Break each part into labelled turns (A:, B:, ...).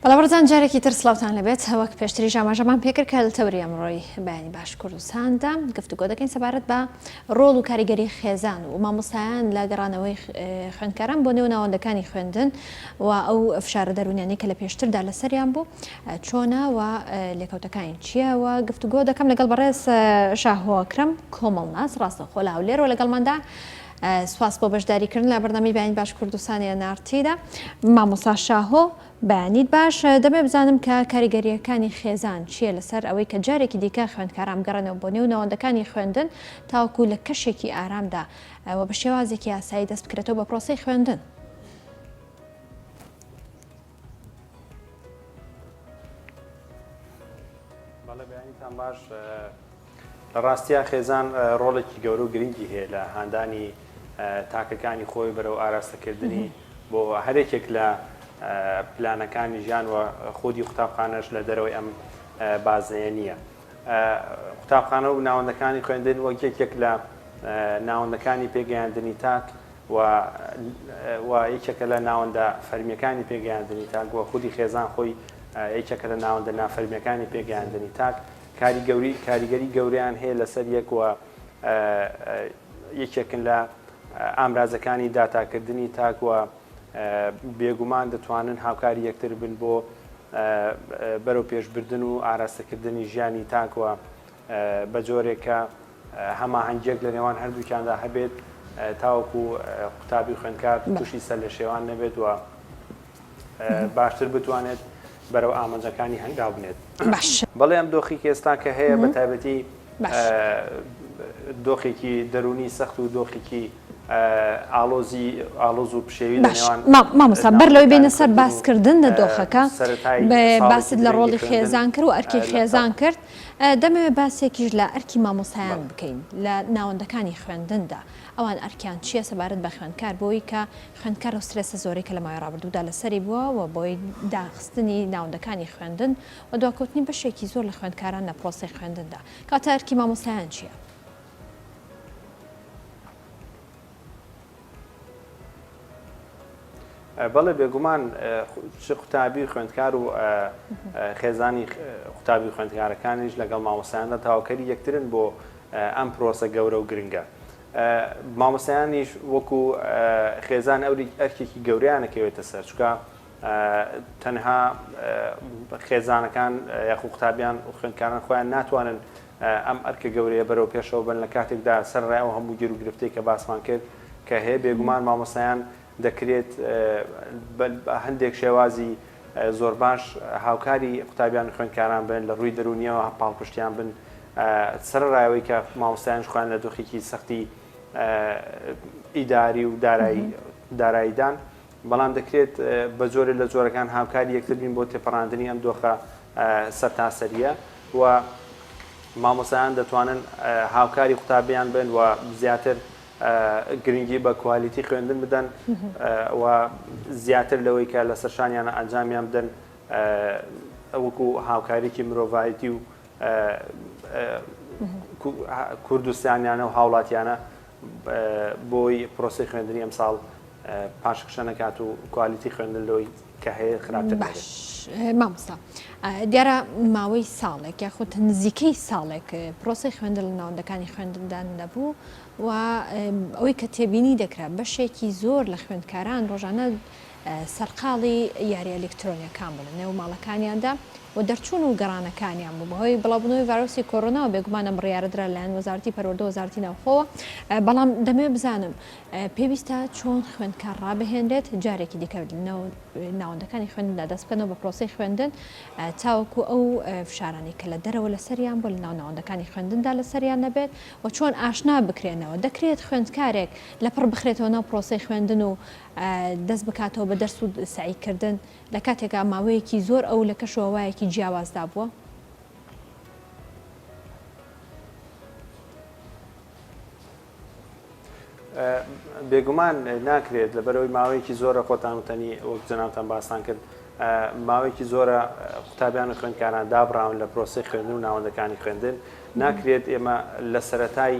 A: بەڵاوەرزان جارێکی تر سلااوان لەبێت وەک پێشتری ژاماژەمان پێکرد کە لە تەوری ئەمڕۆی بەیانی باش کوردستاندا گفتوگۆ دەکەین سەبارەت بە ڕۆڵ و کاریگەری خێزان و مامۆستایان لە گەڕانەوەی خوێندکاران بۆ نێو ناوەندەکانی خوێندن و ئەو فشارە دەرونیانی کە لە پێشتردا لەسەریان بوو چۆنە و لێکەوتەکانی چییەوە گفتوگۆ دەکەم لەگەڵ بەڕێز شاهۆکرم کۆمەڵناس ڕاستەخۆ لە هەولێرەوە لەگەڵماندا سواس بۆ بەشداریکردن لە بەردەمی بەیانی باش کوردستانی نارتیدا مامۆستا شاهۆ بەیانیت باش دەبێ بزانم کە کاریگەریەکانی خێزان چییە لەسەر ئەوەی کە جارێکی دیکە خوێندکاران بگەڕێنەوە بۆ نێو ناوەندەکانی خوێندن تاوەکو لە کەشێکی ئارامدا و بە شێوازێکی یاسایی دەست بکرێتەوە بە پرۆسەی خوێندن.
B: بەڵێ بەیانیتان باش لە ڕاستیە خێزان ڕۆڵێکی گەورە و گرنگی هەیە لە هاندانی تاکەکانی خۆی بەرەو ئاراستەکردنی بۆ هەرێکێک لە پلانەکانی ژیان و خودی قوتابخانەش لە دەرەوەی ئەم بازنەیە نییە. قوتابخانە و ناوەندەکانی خوێندن وەک یەکێک لە ناوەندەکانی پێگەیاندنی تاک و یەکێکە لە ناوەندە فەرمیەکانی پێگەیاندنی تاک و خودی خێزان خۆی یەکێکە لە ناوەندە نافەرمیەکانی پێگەیاندنی تاک کاریگەری گەوریان هەیە لەسەر یەک و یەکێکن لە ئامرازەکانی داتاکردنی تاک و بێگومان دەتوانن هاوکاری یەکتر بن بۆ بەرەو پێشبردن و ئاراستەکردنی ژیانی تاکوە بە جۆرێکە هەماهەنگێک لە نێوان هەردووکیاندا هەبێت تاوەکو قوتابی خوێندکار تووشی سەر لە شێوان نەبێت و باشتر بتوانێت بەرەو ئامانجەکانی هەنگاو بنێت. بەڵێ ئەم دۆخی ئێستا کە هەیە بە تایبەتی دۆخێکی دەرونی سەخت و دۆخێکی ئالۆز و پشێوی
A: مامۆستا بەر لەوەی بینە سەر باسکردن لە دۆخەکە باست لە ڕۆڵی خێزان کرد و ئەرکی خێزان کرد دەمەوێت باسێکیش لە ئەرکی مامۆسایان بکەین لە ناوەندەکانی خوێندندا ئەوان ئەرکیان چییە سەبارەت بە خوێندکار بۆی کە خوێندکار و سترێسە زۆرەی کە لە ماوەی ڕابردوودا لەسەری بووە و بۆی داخستنی ناوەندەکانی خوێندن و دواکەوتنی بەشێکی زۆر لە خوێندکاران لە پرۆسەی خوێندندا کاتە ئەرکی مامۆسایان چییە؟
B: بەڵێ بێگومان قوتابی خوێندکار و خێزانی قوتابی خوێندکارەکانیش لەگەڵ مامۆسایاندا تاواکەری یەکترن بۆ ئەم پرۆسە گەورە و گرنگە. مامۆسایانیش وەکو خێزان ئەرکێکی گەوریانەکەوێتە سەر چکە تەنها خێزانەکان یاخو قوتابیان و خوێندکاران خۆیان ناتوانن ئەم ئەرکە گەورەیە بەرەو پێشەوە بن لە کاتێکدا سەرڕای ئەو هەموو گیر و گرفتەی کە باسمان کرد کە هەیە بێگومان مامۆسایان دەکرێت هەندێک شێوازی زۆر باش هاوکاری قوتابیان خوێندکاران بن لە ڕووی دەرونیەوە پاڵپشتیان بن سەرڕایەوەی کە مامۆستایانش خوێن لە دۆخێکی سەختی ئیداری و داراییدان بەڵام دەکرێت بە جۆرە لە جۆرەکان هاوکاری یەکتر بین بۆ تێپەڕاندنی ئەم دۆخە سەرتاسەریە و مامۆستایان دەتوانن هاوکاری قوتابیان بن و زیاتر گرنگی بە کوالیتی خوێندن بدەن و زیاتر لەوەی کە لە سەرشانیانە ئەنجامیان بدەن وەکو هاوکاریکی مرۆڤایەتی و کوردستانیانە و هاوڵاتیانە بۆی پرۆسەی خوێندنی ئەمساڵ پاشکشە نەکات و کوالیتی خوێندن لەوەی کە هەیە خراپتر
A: باش. مامۆستا دیارە ماوەی ساڵێک یاخود نزیکەی ساڵێک پرۆسەی خوێندن لە ناوەندەکانی خوێندندان نەبوو و ئەوەی کە تێبینی دەکرا بەشێکی زۆر لە خوێندکاران ڕۆژانە سەرقاڵی یاری ئەلکترۆنیەکان بوو لە نێو ماڵەکانیاندا و دەرچوون و گەڕانەکانیان بوو بەهۆی بڵاوبوونەوەی ڤایرۆسی کۆڕۆناوە بێگومانە بڕیارەدرا لەلایەن وەزارەتی پەروەردە وەزارەتی ناوخۆوە بەڵام دەمەوێت بزانم پێویستە چۆن خوێندکار ڕابهێنرێت جارێکی دیکە ناوەندەکانی خوێندندا دەست بکەنەوە بە پرۆسەی خوێندن تاوەکو ئەو فشارانی کە لە دەرەوە لەسەریان بۆ لە ناو ناوەندەکانی خوێندندا لەسەریان نەبێت و چۆن ئاشنا بکرێنەوە دەکرێت خوێندکارێک لەپڕ بخرێتەوە ناو پرۆسەی خوێندن و دەست بکاتەوە بە دەرس و سعیکردن لە کاتێکا ماوەیەکی زۆر ئەو لە کەشەوەوایەکی جیاوازدا بووە؟
B: بێگومان ناکرێت لەبەرەوەی ماوەیەکی زۆرە خۆتان وتەنی وەک جەنابتان باسان کرد ماوەیەکی زۆرە قوتابیان و خوێندکاران دابڕاون لە پرۆسەی خوێندن و ناوەندەکانی خوێندن ناکرێت ئێمە لە سەرەتای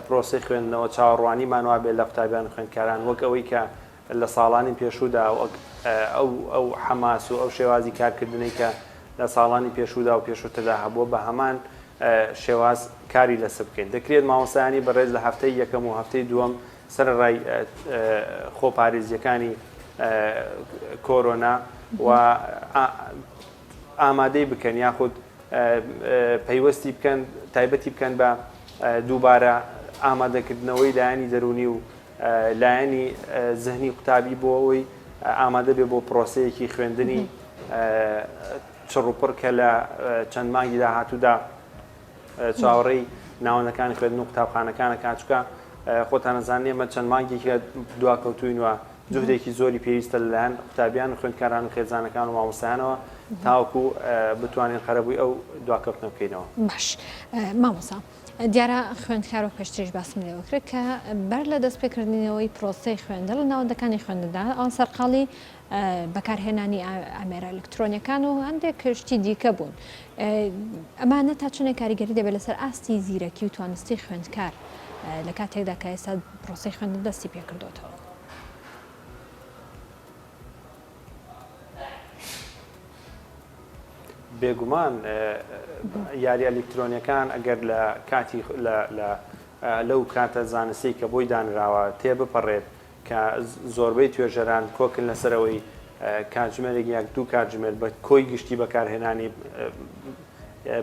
B: پرۆسەی خوێندنەوە چاوەڕوانیمان وابێت لە قوتابیان و خوێندکاران وەک ئەوەی کە لە ساڵانی پێشوودا ئەو حەماس و ئەو شێوازی کارکردنی کە لە ساڵانی پێشوودا و پێشووتردا هەبووە بە هەمان شێواز کاری لەسەر بکەین. دەکرێت مامۆستایانی بەڕێز لە هەفتەی یەکەم و هەفتەی دووەم سەرڕای خۆپارێزیەکانی کۆرۆنا و ئامادەی بکەن یاخود پەیوەستی بکەن تایبەتی بکەن بە دووبارە ئامادەکردنەوەی لایەنی دەرونی و لایەنی زەهنی قوتابی بۆ ئەوەی ئامادە بێ بۆ پرۆسەیەکی خوێندنی چڕوپڕ کە لە چەند مانگی داهاتوودا چاوەڕێی ناوەندەکانی خوێندن و قوتابخانەکانە کاتچکە خۆتان نەزانن ئێمە چەند مانگێکە دواکەوتوینەوە جوهدێکی زۆری پێویستە لەلایەن قوتابیان و خوێندکاران و خێزانەکان و مامۆستایانەوە تاوەکو بتوانین قەرەبووی ئەو دواکەوتنە بکەینەوە.
A: باش مامۆستا دیارە خوێندکار و پێشتریش باسم لێوە کرد کە بەر لە دەستپێکردنەوەی پرۆسەی خوێندن لە ناوەندەکانی خوێندندا ئەوان سەرقاڵی بەکارهێنانی ئامێرە ئەلکترۆنیەکان و هەندێک کشتی دیکە بوون. ئەمانە تا چنێک کاریگەری دەبێت لەسەر ئاستی زیرەکی و توانستی خوێندکار لە کاتێکدا کە ئێستا پرۆسەی خوێندن دەستی پێکردوتەوە.
B: بێگومان یاری ئەلکترۆنیەکان ئەگەر لە کاتی لەو کاتە زانستی کە بۆی دانراوە تێبپەڕێت کە زۆربەی توێژەران کۆکن لەسەرەوەی کاتژمێرێک یاک دوو کاتژمێر بە کۆی گشتی بەکارهێنانی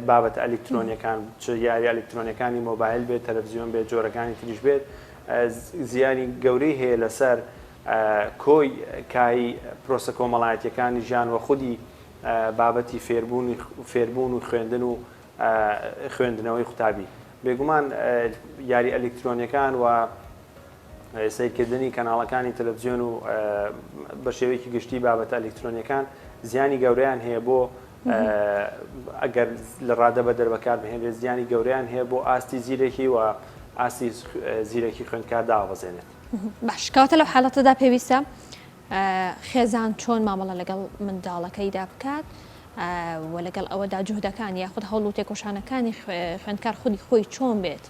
B: بابەت ئەلکترۆنیەکان چ یاری ئەلکترۆنیەکانی مۆبایل بێت تەلەڤیزیۆن بێت جۆرەکانی تریش بێت زیانی گەورەی هەیە لەسەر کۆی کای پرۆسە کۆمەڵایەتیەکانی ژیان وە خودی بابەتی فێربوون و خوێندن و خوێندنەوەی قوتابی. بێگومان یاری ئەلکترۆنیەکان و سیرکردنی کەناڵەکانی تەلەڤیزیۆن و بە شێوەیەکی گشتی بابەتە ئەلکترۆنیەکان زیانی گەورەیان هەیە بۆ ئەگەر لە ڕادە بە دەربەکار بهێنرێت زیانی گەورەیان هەیە بۆ ئاستی زیرەکی و ئاستی زیرەکی خوێندکار داوەزێنێت.
A: باش کەواتە لەو حاڵەتەدا پێویستە خێزان چۆن مامەڵە لەگەڵ منداڵەکەیدا بکات و لەگەڵ ئەوەدا جوهدەکان یاخود هەوڵ و تێکۆشانەکانی خوێندکار خودی خۆی چۆن بێت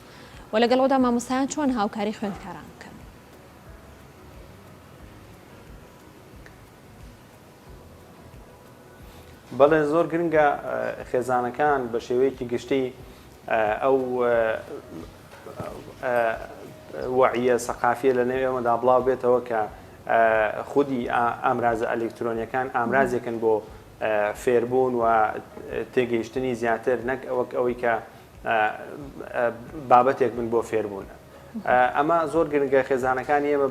A: و لەگەڵ ئەودا مامۆستایان چۆن هاوکاری خوێندکاران بکەن.
B: بەڵێ زۆر گرنگە خێزانەکان بە شێوەیەکی گشتی ئەو وعیە سەقافیە لە نێو ئێمەدا بڵاو بێتەوە کە خودی ئامرازە ئەلکترۆنیەکان ئامرازێکن بۆ فێربوون و تێگەیشتنی زیاتر نەک ئەوەی کە بابەتێک بن بۆ فێربوون. ئەمە زۆر گرنگە خێزانەکانی ئێمە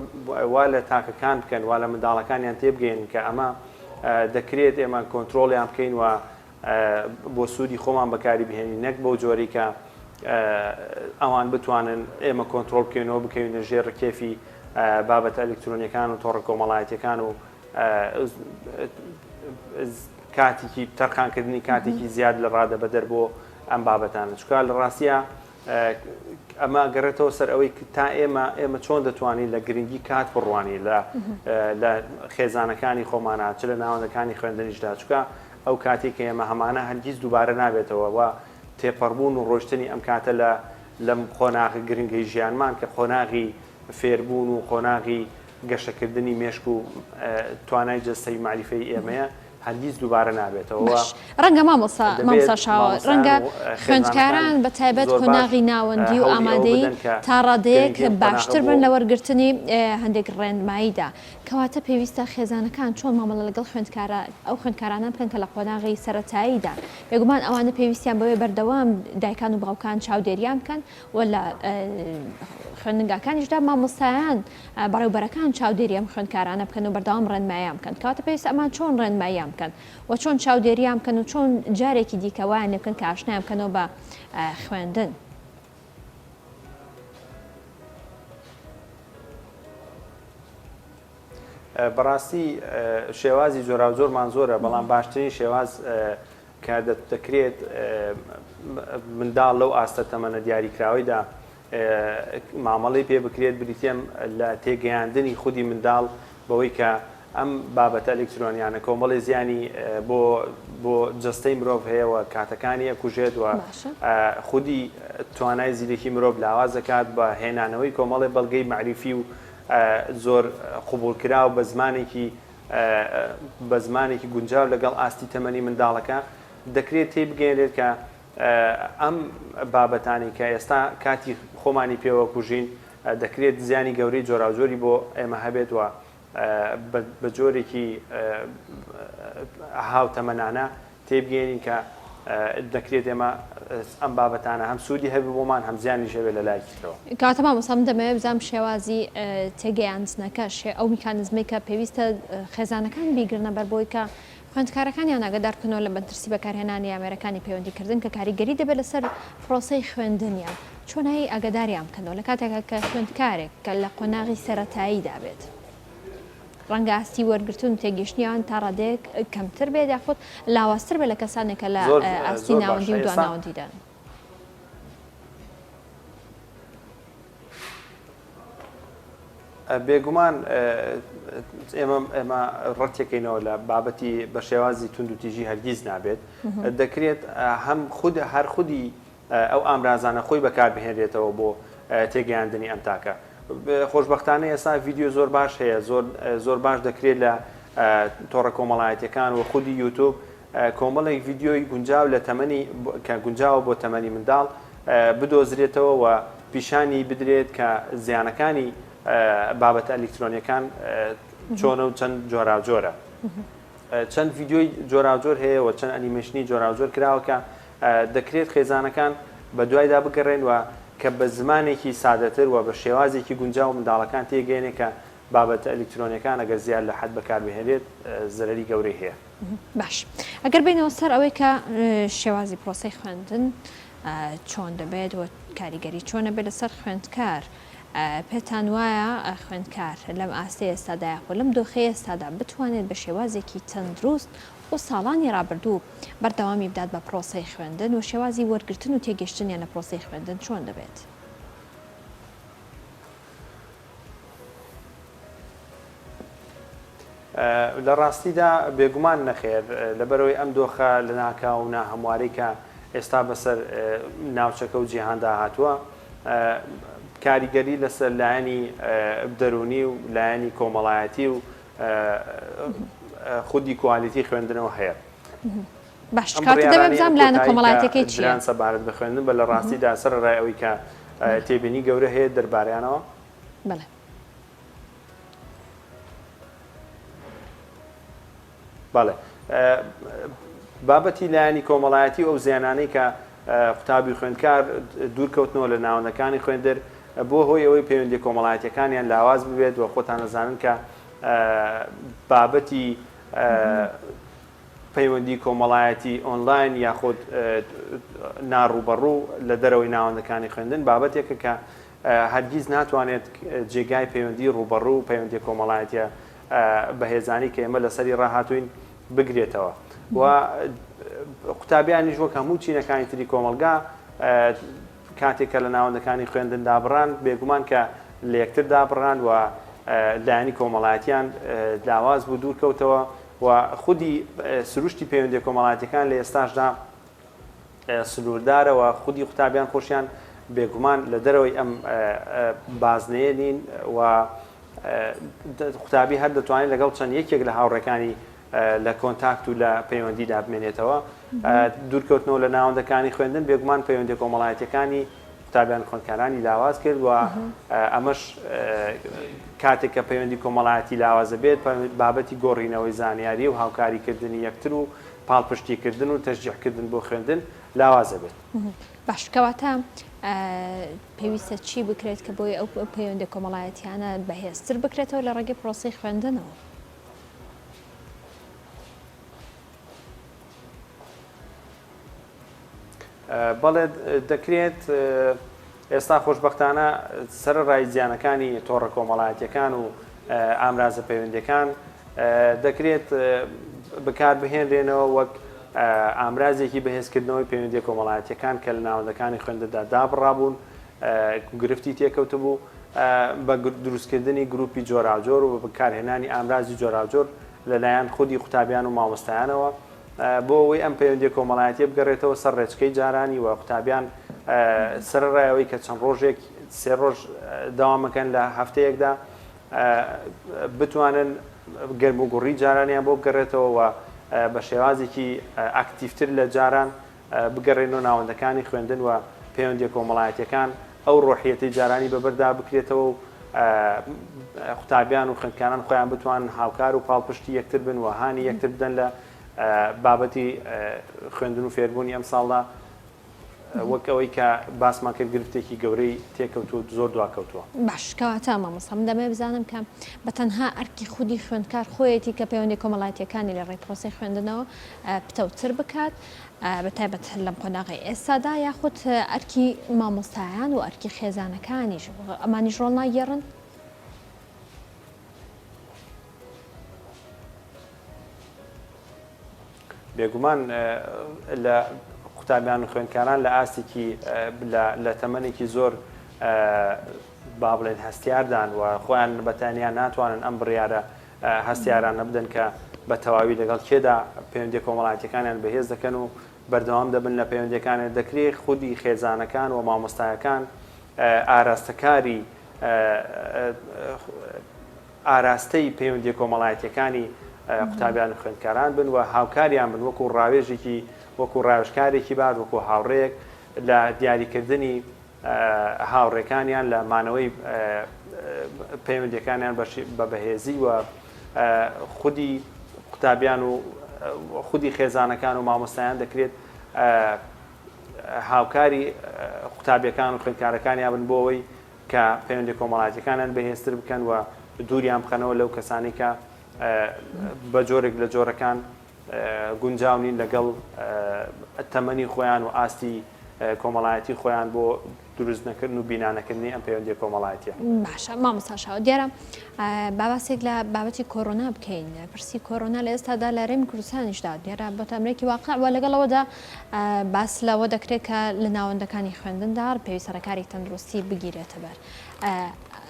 B: وا لە تاکەکان بکەن وا لە منداڵەکانیان تێبگەین کە ئەمە دەکرێت ئێمە کۆنتترۆلیان بکەین و بۆ سوودی خۆمان بەکاری بهێنین نەک بەو جۆری کە ئەوان بتوانن ئێمە کۆنتترۆل بکەینەوە بکەوینە ژێر کێفی بابەتە ئەلکترۆنیەکان و تۆڕە کۆمەڵایەتیەکان و کاتێکی تەرخانکردنی کاتێکی زیاد لە ڕادە بەدەر بۆ ئەم بابەتانە چکار لە ڕاستیە ئەمە گەڕێتەوە سەر ئەوەی تا ئێمە چۆن دەتوانین لە گرنگی کات بڕوانی لە خێزانەکانی خۆمانە چ لە ناوەندەکانی خوێندنیشدا چکە ئەو کاتێک کە ئێمە هەمانە هەرگیز دووبارە نابێتەوە و تێپەڕبوون و ڕۆشتنی ئەم کاتە لەم قۆناغی گرنگی ژیانمان کە قۆناغی فێربوون و قۆناغی گەشەکردنی مێشک و توانای جەستەی معریفەی ئێمەیە هەرگیز دووبارە نابێتەوە. ڕەنگە
A: مامۆستا شاوە ڕەنگە خوێندکاران بە تایبەت قۆناغی ناوەندی و ئامادەی تا ڕادەیەک باشتر بن لە وەرگرتنی هەندێک ڕێنماییدا کەواتە پێویستە خێزانەکان چۆن مامەڵە لەگەڵ ئەو خوێندکارانە بکەن کە لە قۆناغی سەرەتاییدا بێگومان ئەوانە پێویستیان بەوەی بەردەوام دایکان و باوکان چاودێریان بکەن و لە خوێندنگاکانیشدا مامۆستایان بەڕێوبەرەکان چاودێری ئەم خوێندکارانە بکەن و بەردەوام ڕێنماییان بکەن کەواتە پێویستە ئەمان چۆن ڕێنماییان بکەن و چۆن چاودێریان بکەن و چۆن جارێکی دیکە وایان لێ بکەن کە ئاشنایان بکەنەوە بە خوێندن.
B: بەڕاستی شێوازی جۆرا و زۆرمان زۆرە بەڵام باشترین شێواز کە دەکرێت منداڵ لەو ئاستە تەمەنە دیاریکراوەیدا مامەڵی پێ بکرێت بریتێم لە تێگەیاندنی خودی منداڵ بەوەی کە ئەم بابەتە ئەلکترۆنیانە کۆمەڵی زیانی بۆ جەستەی مرۆڤ هەیەەوە کاتەکانی ئەکوژێت و خودی توانای زیرەکی مرۆڤ لاواز دەکات بە هێنانەوەی کۆمەڵی بەڵگەی معریفی و زۆر قوبولکرا و بە زمانێکی گونجاو لەگەڵ ئاستی تەمەنی منداڵەکە دەکرێت تێی بگەێنرێت کە ئەم بابەتانی کە ئێستا کاتی خۆمانی پێوە کوژین دەکرێت زیانی گەورەی جۆراوجۆری بۆ ئێمە هەبێت وە بە جۆرێکی هاوتەمەنانە تێبگەێنین کە دەکرێت ئێمە ئەم بابەتانە هەم سوودی هەبی بۆمان هەم زیانی شەوێت لە لایکیتەوە.
A: کاتە مامۆستا من دەمەوێت بزانم شێوازی تێگەیاندنەکە ئەو میکانزمی کە پێویستە خێزانەکان بیگرنە بەر بۆی کە خوێندکارەکانیان ئاگادارکردنەوە لە بەرپرسی بەکارهێنانی ئامێرەکانی پەیوەندیکردن کە کاریگەری دەبێت لەسەر پرۆسەی خوێندنیان چۆنایی ئاگاداریان بکەنەوە لە کاتێکە کە خوێندکارێک کە لە قۆناغی سەرەتایی دابێت ڕەنگە ئاستی وەرگرتون و تێگەشتنیان تا ڕادەیەک کەمتر بێت یاخود لاوااستر بێت لە کەسانێکە لە ئاستی ناوەندی و دواناوەندیدان.
B: بێگومان ئێمە ڕەتێکینەوە لە بابەتی بە شێوازی تونند و تیژی هەرگیز نابێت دەکرێت هەم هەر خودی ئەو ئامرازانە خۆی بەکاربهێنرێتەوە بۆ تێگەیاندنی ئەم تاکە. خۆشببختانە ئێستا ڤیددیو زۆر باش هەیە زۆر باش دەکرێت لە تۆڕە کۆمەڵایەتەکان و خودی یوتوب کۆمەڵێک ڤیددیۆی گونجاو لە تەمەنی کە گونجاوە بۆ تەمەنی منداڵ بدۆزرێتەوە و پیشانی بدرێت کە زیانەکانی بابەتە ئەلکترۆنیەکان چۆنە و چەند جۆراوجۆرە. چەند ڤیددیۆی جۆراوجۆر هەیە و چەند ئەنیمێشنی جۆراوجۆر کراوە کە دەکرێت خێزانەکان بە دوایدا بگەڕێنەوە کە بە زمانێکی سادەتر و بە شێوازێکی گونجاو منداڵەکان تێگەێنێ کە بابەتە ئەلکترۆنیەکان ئەگەر زیاد لە حەد بەکاربهێنرێت زەرەری گەورەی هەیە.
A: باش ئەگەر بینەوە سەر ئەوەی کە شێوازی پرۆسەی خوێندن چۆن دەبێت و کاریگەری چۆنە بێت لەسەر خوێندکار پێتان وایە خوێندکار لەم ئاستی ئێستادای خۆ لەم دۆخەیە ئێستادا بتوانێت بە شێوازێکی تەندروست و ساڵانی ڕابردوو بەردەوامی بدات بە پرۆسەی خوێندن و شێوازی وەرگرتن و تێگەشتنیان لە پرۆسەی خوێندن چۆن دەبێت؟
B: لە ڕاستیدا بێگومان نەخێر لەبەرەوەی ئەم دۆخە لە ناکا و ناهەمواری کە ئێستا بەسەر ناوچەکە و جیهاندا هاتووە کاریگەری لەسەر لایەنی دەرونی و لایەنی کۆمەڵایەتی و خودی کوالیتی خوێندنەوە هەیە.
A: باش کاتی دەبێت بزانم لایەنە کۆمەڵایەتەکەی چییە؟
B: سەبارەت بە خوێندن بە لە ڕاستیدا سەر ڕای ئەوەی کە تێبینی گەورە هەیە دەربارەیانەوە.
A: بەڵێ.
B: بەڵێ بابەتی لایەنی کۆمەڵایەتی ئەو زیانانەی کە قوتابی خوێندکار دوورکەوتنەوە لە ناوەندەکانی خوێندەر بۆ هۆی ئەوەی پەیوەندی کۆمەڵایەتیەکانیان لاواز ببێت و خۆتان دەزانن کە بابەتی پەیوەندی کۆمەڵایەتی ئۆنلاین یاخود ناڕوبەڕوو لە دەرەوەی ناوەندەکانی خوێندن بابەتێکە کە هەرگیز ناتوانێت جێگای پەیوەندی ڕوبەڕوو و پەیوەندی کۆمەڵایەتیە بەهێزانی کە ئێمە لەسەری ڕاهاتوین بگرێتەوە و قوتابیانیش وەک هەموو چینەکانی تری کۆمەلگا کاتێککە لە ناوەندەکانی خوێندن دابڕان بێگومان کە لە یەکتر دابڕان و لایەنی کۆمەڵایەتیان لاواز بوو دوورکەوتەوە و خودی سروشتی پەیوەندی کۆمەڵایەتیەکان لە ئێستاشدا سنووردارەوە خودی قوتابیان خۆشیان بێگومان لە دەرەوەی ئەم بازنەیە نین و قوتابی هەر دەتوانێت لەگەڵ چەند یەکێک لە هاوڕێکانی لە کۆنتاکت و لە پەیوەندیدا بمێنێتەوە دوورکەوتنەوە لە ناوەندەکانی خوێندن بێگومان پەیوەندی کۆمەڵایەتیەکانی قوتابیان خوێندکارانی لاواز کرد و ئەمەش کاتێک کە پەیوەندی کۆمەڵایەتی لاوازە بێت بابەتی گۆڕینەوەی زانیاری و هاوکاریکردنی یەکتر و پاڵپشتیکردن و تەشجیعکردن بۆ خوێندن لاوازە بێت.
A: باش کەواتە پێویستە چی بکرێت کە بۆی ئەو پەیوەندی کۆمەڵایەتیانە بەهێزتر بکرێتەوە لە ڕێگەی پرۆسەی خوێندنەوە؟
B: بەڵێ دەکرێت ئێستا خۆشببختانە سەر ڕای زیانەکانی تۆڕە کۆمەڵایەتیەکان و ئامرازە پەیوەندیەکان دەکرێت بەکاربهێنرێنەوە وەک ئامرازێکی بەهێزکردنەوەی پەیوەندی کۆمەڵایەتیەکان کە لە ناوەندەکانی خوێندەدا دابڕابوون گرفتی تێکەوتە بوو بە دروستکردنی گروپی جۆراوجۆر و بەکارهێنانی ئامرازی جۆراوجۆر لەلایەن خودی قوتابیان و مامۆستایانەوە بۆ ئەوەی ئەم پەیوەندی کۆمەڵایەتی بگەڕێتەوە سەر ڕێچکەی جارانی و قوتابیان سەر ڕایەوەی کە چەند ڕۆژێک سێ ڕۆژ داوامەکەن لە هەفتەیەکدا بتوانن گەرم و گوڕی جارانیان بۆ بگەڕێتەوە و بە شێوازێکی ئاکتیڤتر لە جاران بگەڕێنەوە ناوەندەکانی خوێندن و پەیوەندیە کۆمەڵایەتیەکان ئەو ڕۆحیەتی جارانی بەبەردا بکرێتەوە و قوتابیان و خوێندکاران خۆیان بتوانن هاوکار و پاڵپشتی یەکتر بن و هانی یەکتر بدەن لە بابەتی خوێندن و فێربوونی ئەم ساڵدا وەک ئەوەی کە باسمان کرد گرفتێکی گەورەی تێکەوتوە زۆر دواکەوتووە.
A: باش کەواتە مامۆستا من دەمێ بزانم کە بە تەنها ئەرکی خودی خوێندکار خۆیەتی کە پەیوەندی کۆمەڵایەتیەکانی لە ڕێی پرۆسەی خوێندنەوە پتەوتر بکات بە تایبەت لەم قۆناغی ئێستادا یاخود ئەرکی مامۆستایان و ئەرکی خێزانەکانیش ئەمانیش ڕۆڵ ناگێڕن؟
B: بێگومان لە قوتابیان و خوێندکاران لە ئاستێکی لە تەمەنێکی زۆر با بڵێن هەستیاردان و خۆیان بەتانیان ناتوانن ئەم بڕیارە هەستیاران نەبدەن کە بە تەواوی لەگەڵ کێدا پەیوەندی کۆمەڵایەتیەکانیان بەهێز دەکەن و بەردەوام دەبن لە پەیوەندیەکانیان دەکرێت خودی خێزانەکان و مامۆستایەکان ئاراستەکاری ئاراستەی پەیوەندی کۆمەڵایەتیەکانی قوتابیان و خوێندکاران بن و هاوکاریان بن وەکو ڕاوێژێکی وەکو ڕاوێژکارێکی بار وەکو هاوڕێک لە دیاریکردنی هاوڕێکانیان لە مانەوەی پەیوەندیەکانیان بە بەهێزی و خودی قوتابیان و خودی خێزانەکان و مامۆستایان دەکرێت هاوکاری قوتابیەکان و خوێندکارەکانیان بن بۆ ئەوەی کە پەیوەندی کۆمەڵایەتیەکانیان بەهێزتر بکەن و دووریان بخەنەوە لەو کەسانی کە بە جۆرێک لە جۆرەکان گونجاونین لەگەڵ تەمەنی خۆیان و ئاستی کۆمەڵایەتی خۆیان بۆ دروست نەکردن و بینانەکردنی ئەم پەیوەندی کۆمەڵایەتیە.
A: باشە مامۆستاشەوە دیارە باباسێک لە بابەتی کۆرۆنا بکەین پرسی کۆرۆنا لە ئێستادا لە ڕێمی کوردستانیشدا دیارە بە تەمرێکی واقع وە لەگەڵەوەدا باس لەوە دەکرێت کە لە ناوەندەکانی خوێندندا پێویست سەرکاری تەندروستی بگیرێتە بەر.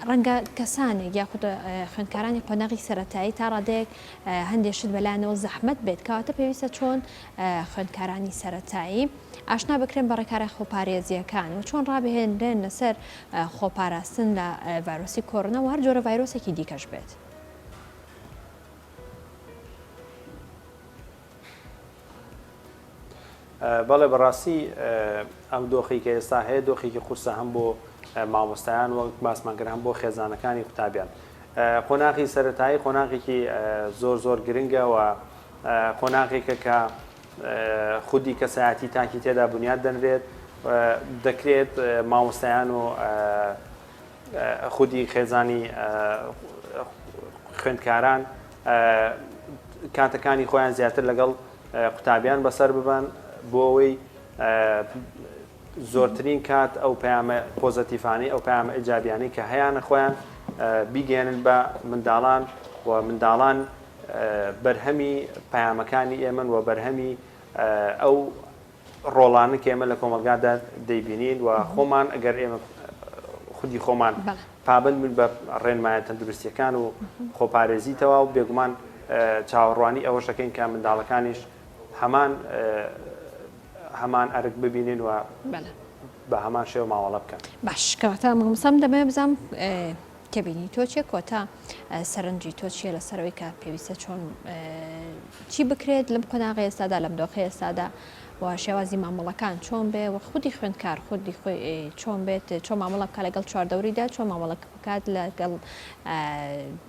A: ڕەنگە کەسانێک یاخود خوێندکارانی قۆناغی سەرەتایی تا ڕادەیەک هەندێشت بەلایەنەوە زەحمەت بێت کەواتە پێویستە چۆن خوێندکارانی سەرەتایی ئاشنا بکرێن بە ڕێکارە خۆپارێزیەکان و چۆن ڕابهێنرێن لەسەر خۆپاراستن لە ڤایرۆسی کۆرۆنا و هەر جۆرە ڤایرۆسێکی دیکەش بێت.
B: بەڵێ بەڕاستی ئەم دۆخی کە ئێستا هەیە دۆخێکی قورسە هەم بۆ مامۆستایان وەک باسمان کرد هەم بۆ خێزانەکانی قوتابیان. قۆناغی سەرەتایی قۆناغێکی زۆر زۆر گرنگە و قۆناغێکە کە خودی کەسایەتی تاکی تێدا بنیاد دەنرێت دەکرێت مامۆستایان و خودی خێزانی خوێندکاران کاتەکانی خۆیان زیاتر لەگەڵ قوتابیان بەسەر ببن بۆ ئەوەی زۆرترین کات ئەو پەیامە پۆزەتیفانی ئەو پەیامە ئیجابیانی کە هەیەە خۆیان بیگەێنن بە منداڵان و منداڵان بەرهەمی پەیامەکانی ئێمن و بەرهەمی ئەو ڕۆڵانە کە ئێمە لە کۆمەلگادا دەیبینین و خۆمان ئەگەر ئێمە خودی خۆمان پابند بن بە ڕێنمایە تەندروستیەکان و خۆپارێزیتەوە و بێگومان چاوەڕوانی ئەوە شەکەین کە منداڵەکانیش هەمان ئەرک ببینین و بە هەمان شێوە ماوەڵە بکەن.
A: باش کەواتە مامۆستا دەمێ بزانم تێبینی تۆ چێ کۆتا سەرنجی تۆ چیە لەسەرەوەی کە پێویستە چۆن چی بکرێت لەم قۆناغی ئێستادا لەم دۆخی ئێستادا و شێوازی مامەڵەکان چۆن بێ و خودی خوێندکار خودی خۆی چۆن بێت چۆن مامەڵە بکات لەگەڵ چواردەوریدا چۆن مامەڵە بکات لەگەڵ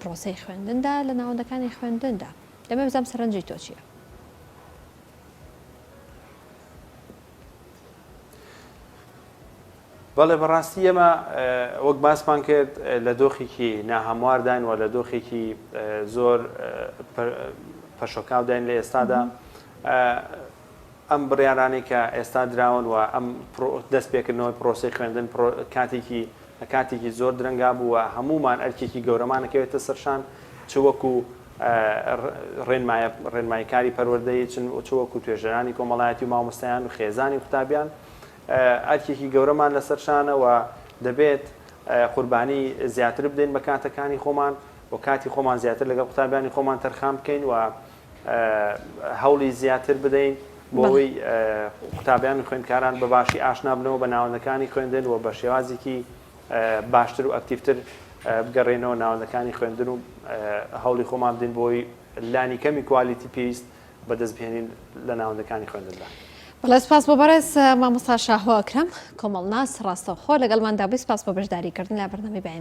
A: پرۆسەی خوێندندا لە ناوەندەکانی خوێندندا دەمێ بزانم سەرنجی تۆ چییە؟
B: بەڵێ بەڕاستی ئێمە وەک باسمان کرد لە دۆخێکی ناهەموارداین و لە دۆخێکی زۆر پەشۆکاوداین لە ئێستادا ئەم بڕیارانەی کە ئێستا دراون و ئەم دەست پێکردنەوەی پرۆسەی خوێندن کاتێکی زۆر درەنگا بوو و هەمومان ئەرکێکی گەورەمانەکەوێتە سەرشان چ وەکو ڕێنمایەکاری پەروەردەیی چ وەکو توێژەرانی کۆمەڵایەتی و مامۆستایان و خێزانی قوتابیان ئەرکێکی گەورەمان لەسەرشانە و دەبێت قوربانی زیاتر بدەین بە کاتەکانی خۆمان و کاتی خۆمان زیاتر لەگەڵ قوتابیانی خۆمان تەرخام بکەین و هەوڵی زیاتر بدەین بۆ ئەوەی قوتابیان و خوێندکاران بەباشی ئاشنا بنەوە بە ناوەندەکانی خوێندن و بە شێوازێکی باشتر و ئەکتیڤتر بگەڕێنەوە ناوەندەکانی خوێندن و هەوڵی خۆمان بدەین بۆی لانی کەمی کوالیتی پێویست بەدەستبێنین لە ناوەندەکانی خوێندندا.
A: بەڵێ سپاس بۆ بەڕێز مامۆستا شاهۆ ئەکرەم کۆمەڵناس ڕاستەوخۆ لەگەڵماندا بووی، سپاس بۆ بەشداریکردن لە بەرنامەی بەیان.